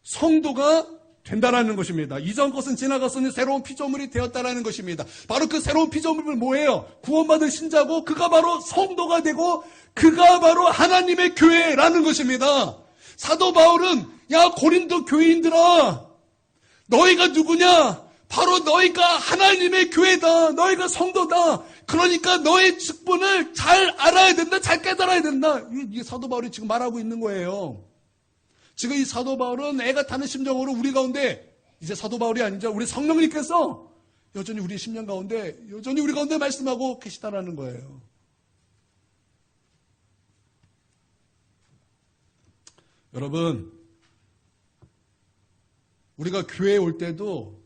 성도가 된다라는 것입니다. 이전 것은 지나갔으니 새로운 피조물이 되었다라는 것입니다. 바로 그 새로운 피조물은 뭐예요? 구원받은 신자고 그가 바로 성도가 되고 그가 바로 하나님의 교회라는 것입니다. 사도 바울은 야 고린도 교인들아 너희가 누구냐? 바로 너희가 하나님의 교회다. 너희가 성도다. 그러니까 너의 직분을 잘 알아야 된다. 잘 깨달아야 된다. 이게 사도 바울이 지금 말하고 있는 거예요. 지금 이 사도 바울은 애가 타는 심정으로 우리 가운데 이제 사도 바울이 아니죠. 우리 성령님께서 여전히 우리 심령 가운데 여전히 우리 가운데 말씀하고 계시다라는 거예요. 여러분, 우리가 교회에 올 때도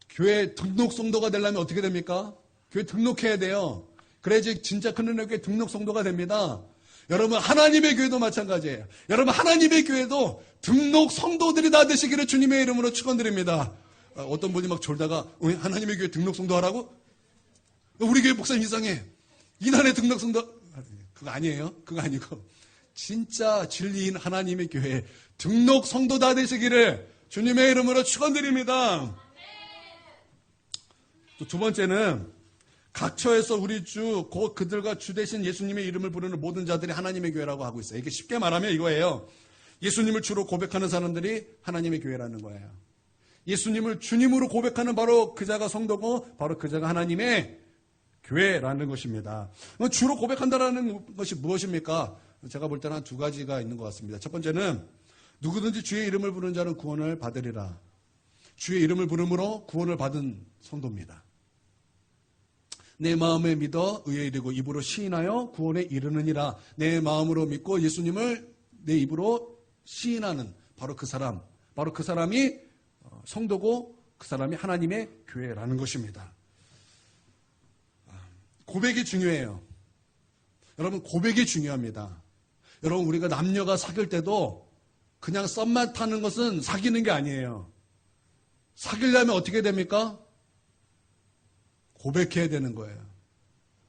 교회 등록 성도가 되려면 어떻게 됩니까? 교회 등록해야 돼요. 그래야지 진짜 큰 은혜교회 등록 성도가 됩니다. 여러분, 하나님의 교회도 마찬가지예요. 여러분, 하나님의 교회도 등록 성도들이 다 되시기를 주님의 이름으로 축원드립니다. 어떤 분이 막 졸다가 하나님의 교회 등록 성도 하라고? 우리 교회 목사님 이상해. 이날의 등록 성도 그거 아니에요. 그거 아니고 진짜 진리인 하나님의 교회 등록 성도 다 되시기를 주님의 이름으로 축원드립니다. 또 두 번째는 각처에서 우리 주, 곧 그들과 주 대신 예수님의 이름을 부르는 모든 자들이 하나님의 교회라고 하고 있어요. 이게 쉽게 말하면 이거예요. 예수님을 주로 고백하는 사람들이 하나님의 교회라는 거예요. 예수님을 주님으로 고백하는 바로 그 자가 성도고 바로 그 자가 하나님의 교회라는 것입니다. 주로 고백한다는 것이 무엇입니까? 제가 볼 때는 한 두 가지가 있는 것 같습니다. 첫 번째는 누구든지 주의 이름을 부르는 자는 구원을 받으리라. 주의 이름을 부름으로 구원을 받은 성도입니다. 내 마음에 믿어 의에 이르고 입으로 시인하여 구원에 이르느니라. 내 마음으로 믿고 예수님을 내 입으로 시인하는 바로 그 사람이 성도고 그 사람이 하나님의 교회라는 것입니다. 고백이 중요해요. 여러분, 고백이 중요합니다. 여러분, 우리가 남녀가 사귈 때도 그냥 썸만 타는 것은 사귀는 게 아니에요. 사귀려면 어떻게 됩니까? 고백해야 되는 거예요.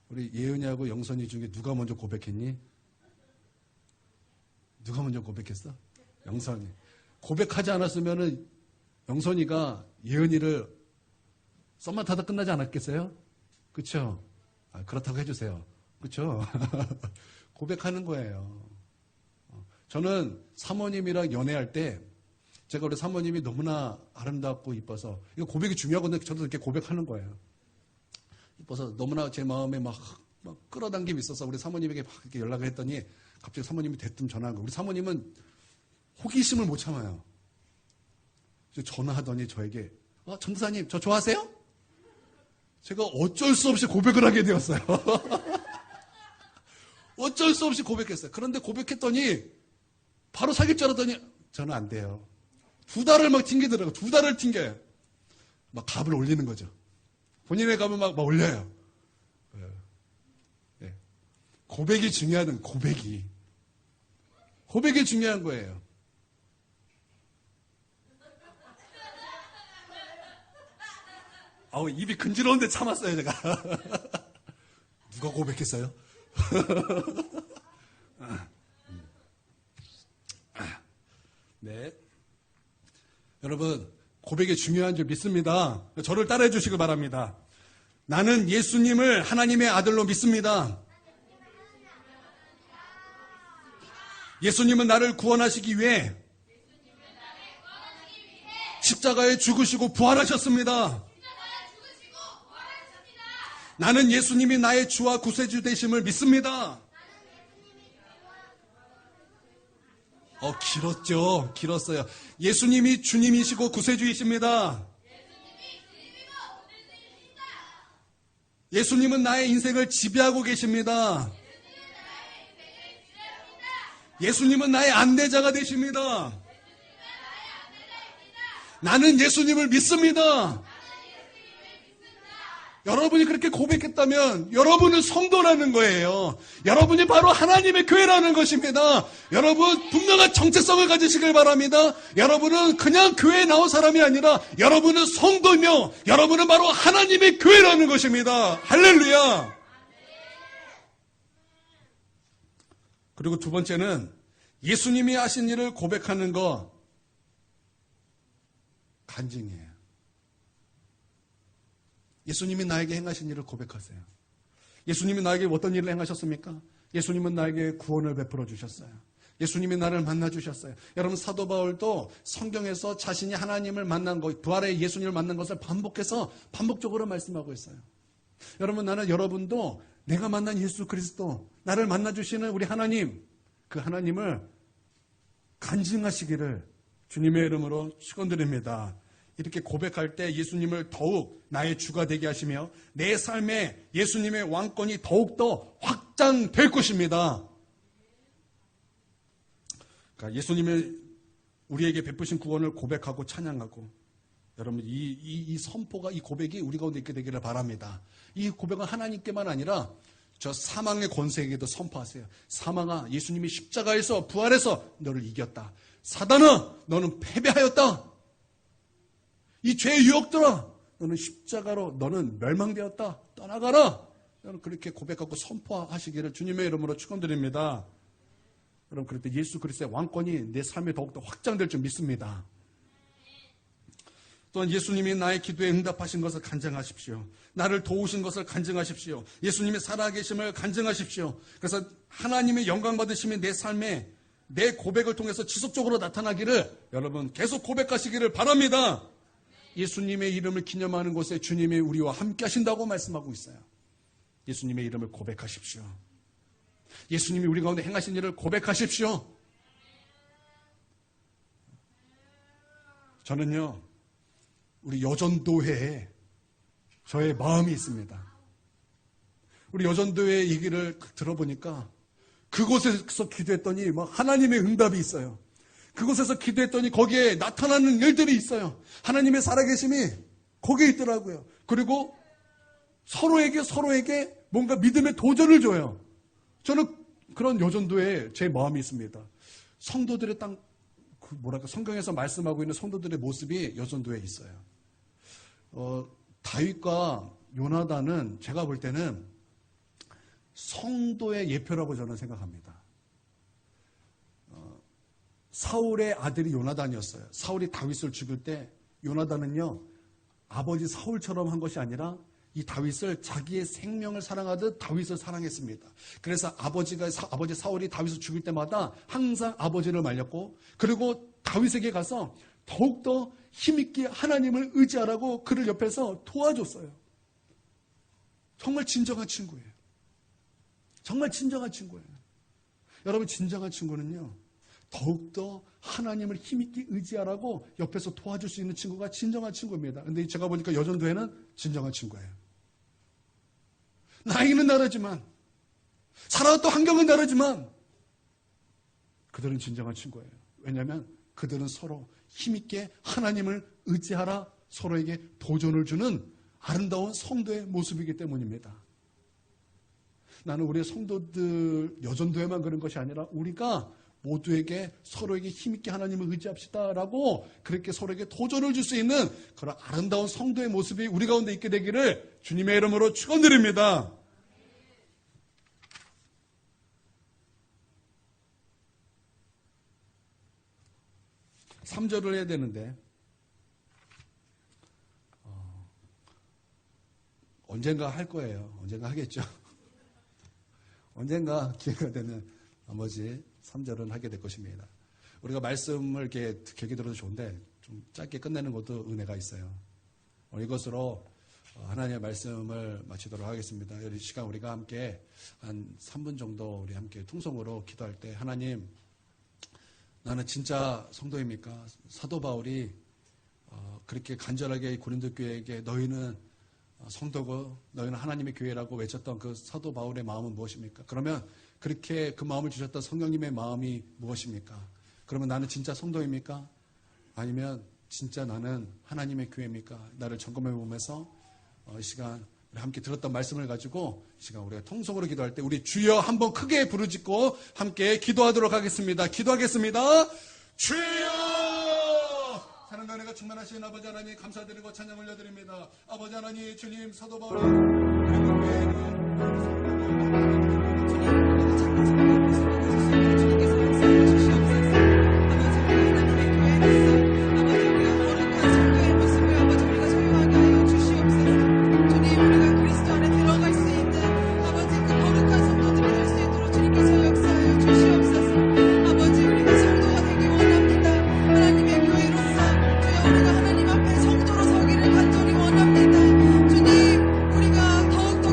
우리 예은이하고 영선이 중에 누가 먼저 고백했니? 누가 먼저 고백했어? 영선이. 고백하지 않았으면은 영선이가 예은이를 썸만 타다 끝나지 않았겠어요? 그쵸? 그렇다고 해주세요. 그쵸? 고백하는 거예요. 저는 사모님이랑 연애할 때 제가 우리 사모님이 너무나 아름답고 이뻐서 이거 고백이 중요하거든요. 저도 이렇게 고백하는 거예요. 이뻐서 너무나 제 마음에 막 끌어당김이 있어서 우리 사모님에게 막 이렇게 연락을 했더니 갑자기 사모님이 대뜸 전화한 거예요. 우리 사모님은 호기심을 못 참아요. 전화하더니 저에게 전도사님 저 좋아하세요? 제가 어쩔 수 없이 고백을 하게 되었어요. 어쩔 수 없이 고백했어요. 그런데 고백했더니 바로 사귈 줄 알았더니 저는 안 돼요. 2달을 막 튕기더라고요. 2달을 튕겨요. 막 값을 올리는 거죠. 본인의 값을 막 올려요. 네. 고백이 중요한 고백이 중요한 거예요. 입이 근지러운데 참았어요, 제가. 누가 고백했어요? 네. 여러분, 고백이 중요한 줄 믿습니다. 저를 따라해 주시길 바랍니다. 나는 예수님을 하나님의 아들로 믿습니다. 예수님은 나를 구원하시기 위해 십자가에 죽으시고 부활하셨습니다. 나는 예수님이 나의 주와 구세주 되심을 믿습니다. 길었어요. 예수님이 주님이시고 구세주이십니다. 예수님은 나의 인생을 지배하고 계십니다. 예수님은 나의 안내자가 되십니다. 나는 예수님을 믿습니다. 여러분이 그렇게 고백했다면 여러분은 성도라는 거예요. 여러분이 바로 하나님의 교회라는 것입니다. 여러분 분명한 정체성을 가지시길 바랍니다. 여러분은 그냥 교회에 나온 사람이 아니라 여러분은 성도며 여러분은 바로 하나님의 교회라는 것입니다. 할렐루야. 그리고 두 번째는 예수님이 하신 일을 고백하는 거 간증이에요. 예수님이 나에게 행하신 일을 고백하세요. 예수님이 나에게 어떤 일을 행하셨습니까? 예수님은 나에게 구원을 베풀어 주셨어요. 예수님이 나를 만나 주셨어요. 여러분 사도 바울도 성경에서 자신이 하나님을 만난 것, 부활의 예수님을 만난 것을 반복적으로 말씀하고 있어요. 여러분 나는 여러분도 내가 만난 예수 그리스도, 나를 만나 주시는 우리 하나님, 그 하나님을 간증하시기를 주님의 이름으로 축원드립니다. 이렇게 고백할 때 예수님을 더욱 나의 주가 되게 하시며 내 삶에 예수님의 왕권이 더욱더 확장될 것입니다. 그러니까 예수님의 우리에게 베푸신 구원을 고백하고 찬양하고 여러분 이 선포가 이 고백이 우리 가운데 있게 되기를 바랍니다. 이 고백은 하나님께만 아니라 저 사망의 권세에게도 선포하세요. 사망아, 예수님이 십자가에서 부활해서 너를 이겼다. 사단아, 너는 패배하였다. 이 죄의 유혹들아, 너는 십자가로 너는 멸망되었다. 떠나가라. 여러분 그렇게 고백하고 선포하시기를 주님의 이름으로 축원드립니다. 여러분 그럴 때 예수 그리스도의 왕권이 내 삶에 더욱더 확장될 줄 믿습니다. 또한 예수님이 나의 기도에 응답하신 것을 간증하십시오. 나를 도우신 것을 간증하십시오. 예수님이 살아계심을 간증하십시오. 그래서 하나님의 영광 받으심이 내 삶에 내 고백을 통해서 지속적으로 나타나기를 여러분 계속 고백하시기를 바랍니다. 예수님의 이름을 기념하는 곳에 주님이 우리와 함께 하신다고 말씀하고 있어요. 예수님의 이름을 고백하십시오. 예수님이 우리 가운데 행하신 일을 고백하십시오. 저는요, 우리 여전도회에 저의 마음이 있습니다. 우리 여전도회 얘기를 들어보니까 그곳에서 기도했더니 하나님의 응답이 있어요. 그곳에서 기도했더니 거기에 나타나는 일들이 있어요. 하나님의 살아계심이 거기에 있더라고요. 그리고 서로에게 뭔가 믿음의 도전을 줘요. 저는 그런 여전도에 제 마음이 있습니다. 성도들의 성경에서 말씀하고 있는 성도들의 모습이 여전도에 있어요. 다윗과 요나단은 제가 볼 때는 성도의 예표라고 저는 생각합니다. 사울의 아들이 요나단이었어요. 사울이 다윗을 죽일 때 요나단은요, 아버지 사울처럼 한 것이 아니라 이 다윗을 자기의 생명을 사랑하듯 다윗을 사랑했습니다. 그래서 아버지 사울이 다윗을 죽일 때마다 항상 아버지를 말렸고, 그리고 다윗에게 가서 더욱더 힘있게 하나님을 의지하라고 그를 옆에서 도와줬어요. 정말 진정한 친구예요. 정말 진정한 친구예요. 여러분, 진정한 친구는요, 더욱더 하나님을 힘있게 의지하라고 옆에서 도와줄 수 있는 친구가 진정한 친구입니다. 근데 제가 보니까 여전도회는 진정한 친구예요. 나이는 다르지만, 살아왔던 환경은 다르지만, 그들은 진정한 친구예요. 왜냐하면 그들은 서로 힘있게 하나님을 의지하라, 서로에게 도전을 주는 아름다운 성도의 모습이기 때문입니다. 나는 우리의 성도들, 여전도에만 그런 것이 아니라 우리가 모두에게 서로에게 힘있게 하나님을 의지합시다라고 그렇게 서로에게 도전을 줄 수 있는 그런 아름다운 성도의 모습이 우리 가운데 있게 되기를 주님의 이름으로 축원드립니다. (3절을) 해야 되는데 언젠가 할 거예요. 언젠가 하겠죠. 언젠가 기회가 되면 나머지 3절은 하게 될 것입니다. 우리가 말씀을 이렇게 격이 들어도 좋은데 좀 짧게 끝내는 것도 은혜가 있어요. 이것으로 하나님의 말씀을 마치도록 하겠습니다. 이 시간 우리가 함께 한 3분 정도 우리 함께 통성으로 기도할 때, 하나님, 나는 진짜 성도입니까? 사도 바울이 그렇게 간절하게 고린도 교회에게 너희는 성도고 너희는 하나님의 교회라고 외쳤던 그 사도 바울의 마음은 무엇입니까? 그러면 그렇게 그 마음을 주셨던 성령님의 마음이 무엇입니까? 그러면 나는 진짜 성도입니까? 아니면 진짜 나는 하나님의 교회입니까? 나를 점검해 보면서 이 시간 우리 함께 들었던 말씀을 가지고 이 시간 우리가 통성으로 기도할 때 우리 주여 한번 크게 부르짖고 함께 기도하도록 하겠습니다. 기도하겠습니다. 주여! 사랑과 은혜가 충만하신 아버지 하나님, 감사드리고 찬양 올려드립니다. 아버지 하나님, 주님, 사도 바울이 하나님 앞에 성도로 서기를 간절히 원합니다. 주님, 우리가 더욱더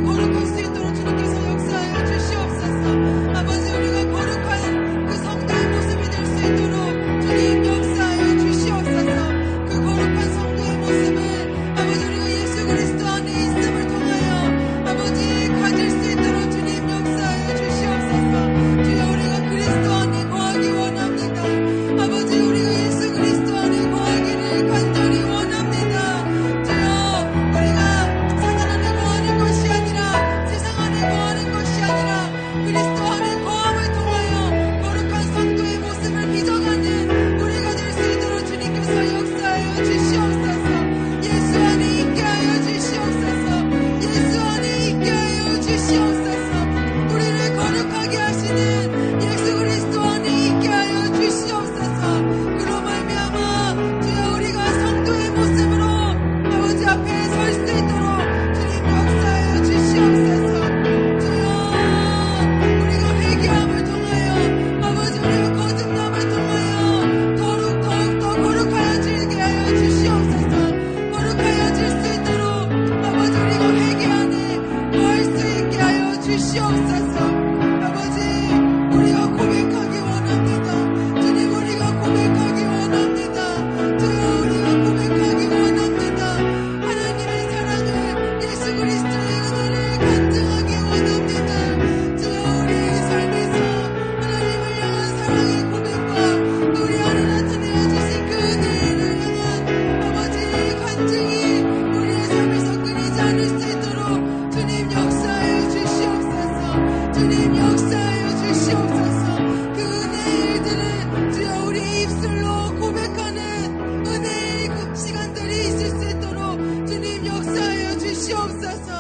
주시옵소서.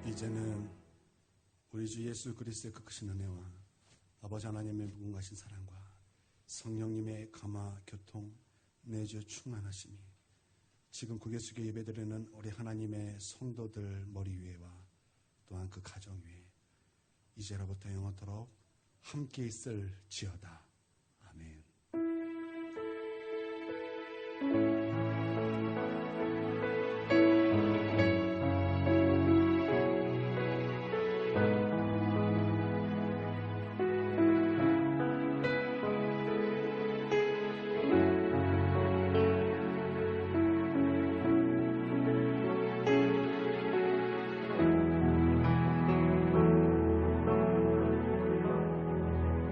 이제는 우리 주 예수 그리스도의 그 크신 은혜와 아버지 하나님의 무궁하신 사랑과 성령님의 감화 교통 내주 충만하심이 지금 고개 숙여 예배드리는 우리 하나님의 성도들 머리 위에와 또한 그 가정 위에 이제로부터 영원토록 함께 있을지어다.